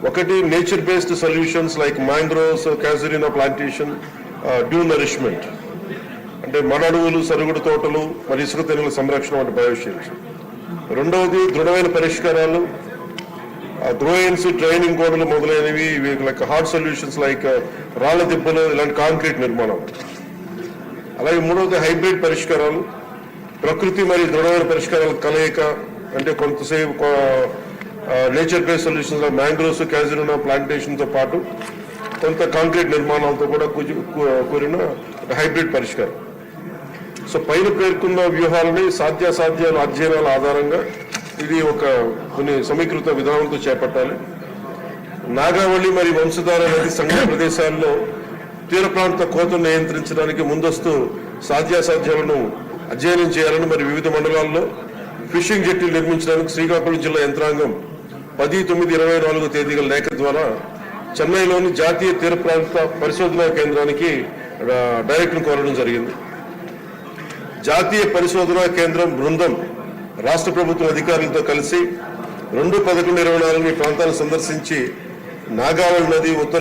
ఒకటి nature based solutions like mangroves, casuarina plantation, dune nourishment అంటే మన అడవులు, సరుగుడు తోటలు, మరి ఇసుక తెనుల సంరక్షణ వంటి బయోషీల్స్. రెండవది దృఢమైన పరిష్కారాలు, గ్రోయన్స్, ట్రైనింగ్ కోడలు మొదలైనవి, లైక్ హార్డ్ సొల్యూషన్స్ లైక్ రాళ్ల దిబ్బలు, ఇలాంటి కాంక్రీట్ నిర్మాణం. అలాగే మూడవది హైబ్రిడ్ పరిష్కారాలు, ప్రకృతి మరియు దృఢమైన పరిష్కారాల కలయిక, అంటే కొంతసేపు నేచర్ బేస్డ్ సొల్యూషన్స్ మ్యాంగ్రోవ్స్, క్యాజురినా ప్లాంటేషన్తో పాటు కొంత కాంక్రీట్ నిర్మాణాలతో కూడా కూడిన హైబ్రిడ్ పరిష్కారం. సో పైన పేర్కొన్న వ్యూహాలని సాధ్యాసాధ్యాల అధ్యయనాల ఆధారంగా ఇది కొన్ని సమీకృత విధానంతో చేపట్టాలి. నాగావళి మరియు వంశధార నది సంగమ ప్రదేశాల్లో తీర ప్రాంత కోతను నియంత్రించడానికి ముందస్తు సాధ్యాసాధ్యాలను అధ్యయనం చేయాలని, మరి వివిధ మండలాల్లో ఫిషింగ్ జెట్టీలు నిర్మించడానికి శ్రీకాకుళం జిల్లా యంత్రాంగం 10/9/24 తేదీల లేఖ ద్వారా చెన్నైలోని జాతీయ తీర ప్రాంత పరిశోధనా కేంద్రానికి డైరెక్టర్ను కోరడం జరిగింది. జాతీయ పరిశోధనా కేంద్రం బృందం రాష్ట్ర ప్రభుత్వ అధికారులతో కలిసి 2/11/24 ఈ ప్రాంతాన్ని సందర్శించి నాగావళి నది ఉత్తర